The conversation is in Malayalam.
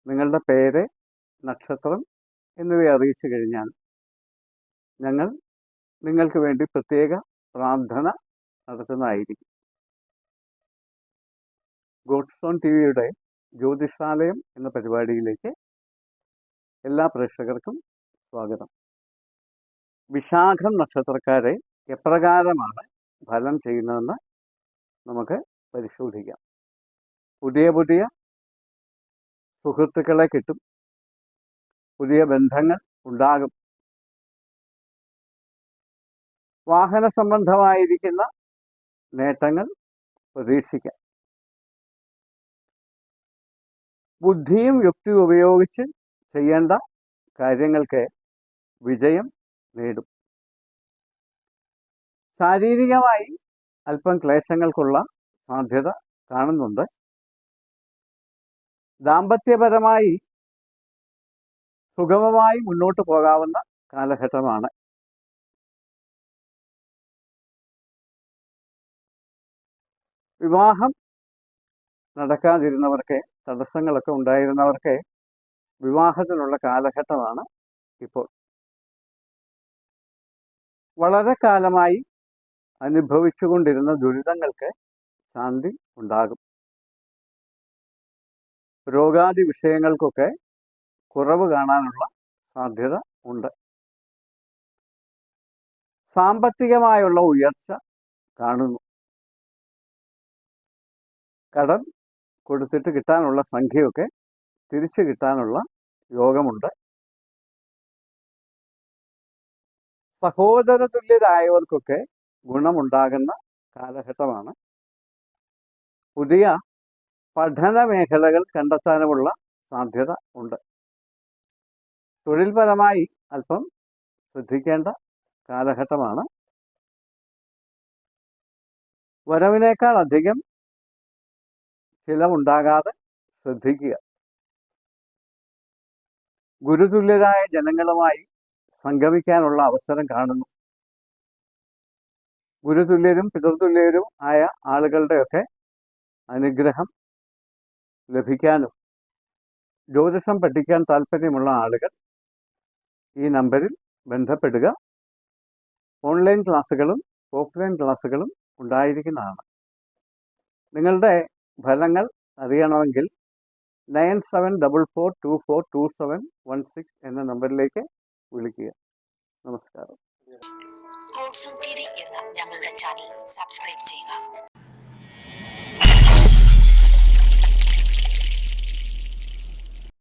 നിങ്ങളുടെ പേര്, നക്ഷത്രം എന്നിവയെ അറിയിച്ചു കഴിഞ്ഞാൽ ഞങ്ങൾ നിങ്ങൾക്ക് വേണ്ടി പ്രത്യേക പ്രാർത്ഥന നടത്തുന്നതായിരിക്കും. ഗോഡ്സ് ഓൺ ടിവിയുടെ ജ്യോതിഷാലയം എന്ന പരിപാടിയിലേക്ക് എല്ലാ പ്രേക്ഷകർക്കും സ്വാഗതം. വിശാഖം നക്ഷത്രക്കാരെ എപ്രകാരമാണ് ഫലം ചെയ്യുന്നതെന്ന് നമുക്ക് പരിശോധിക്കാം. പുതിയ പുതിയ സുഹൃത്തുക്കളെ കിട്ടും, പുതിയ ബന്ധങ്ങൾ ഉണ്ടാകും, വാഹന സംബന്ധമായിരിക്കുന്ന നേട്ടങ്ങൾ പ്രതീക്ഷിക്കാം. ബുദ്ധിയും യുക്തിയും ഉപയോഗിച്ച് ചെയ്യേണ്ട കാര്യങ്ങൾക്ക് വിജയം നേടും. ശാരീരികമായി അല്പം ക്ലേശങ്ങൾക്കുള്ള സാധ്യത കാണുന്നുണ്ട്. ദാമ്പത്യപരമായി സുഗമമായി മുന്നോട്ട് പോകാവുന്ന കാലഘട്ടമാണ്. വിവാഹം നടക്കാതിരുന്നവർക്ക്, തടസ്സങ്ങളൊക്കെ ഉണ്ടായിരുന്നവർക്ക് വിവാഹത്തിനുള്ള കാലഘട്ടമാണ് ഇപ്പോൾ. വളരെ കാലമായി അനുഭവിച്ചുകൊണ്ടിരുന്ന ദുരിതങ്ങൾക്ക് ശാന്തി ഉണ്ടാകും. രോഗാദി വിഷയങ്ങൾക്കൊക്കെ കുറവ് കാണാനുള്ള സാധ്യത ഉണ്ട്. സാമ്പത്തികമായുള്ള ഉയർച്ച കാണുന്നു. കടം കൊടുത്തിട്ട് കിട്ടാനുള്ള സംഖ്യയൊക്കെ തിരിച്ചു കിട്ടാനുള്ള യോഗമുണ്ട്. സഹോദര തുല്യരായവർക്കൊക്കെ ഗുണമുണ്ടാകുന്ന കാലഘട്ടമാണ്. പുതിയ പഠന മേഖലകൾ കണ്ടെത്താനുമുള്ള സാധ്യത ഉണ്ട്. തൊഴിൽപരമായി അല്പം ശ്രദ്ധിക്കേണ്ട കാലഘട്ടമാണ്. വരവിനേക്കാൾ അധികം ചിലവുണ്ടാകാതെ ശ്രദ്ധിക്കുക. ഗുരുതുല്യരായ ജനങ്ങളുമായി സംഗമിക്കാനുള്ള അവസരം കാണുന്നു. ഗുരുതുല്യരും പിതൃതുല്യരും ആയ ആളുകളുടെയൊക്കെ അനുഗ്രഹം ലഭിക്കാനും ജ്യോതിഷം പഠിക്കാൻ താല്പര്യമുള്ള ആളുകൾ ഈ നമ്പറിൽ ബന്ധപ്പെടുക. ഓൺലൈൻ ക്ലാസ്സുകളും ഓഫ്ലൈൻ ക്ലാസ്സുകളും ഉണ്ടായിരിക്കുന്നതാണ്. നിങ്ങളുടെ ഫലങ്ങൾ അറിയണമെങ്കിൽ 9744242716 എന്ന നമ്പറിലേക്ക് വിളിക്കുക. നമസ്കാരം. ഗോഡ്സ് ഓൺ ടിവി എന്ന ഞങ്ങളുടെ ചാനൽ സബ്സ്ക്രൈബ് ചെയ്യുക.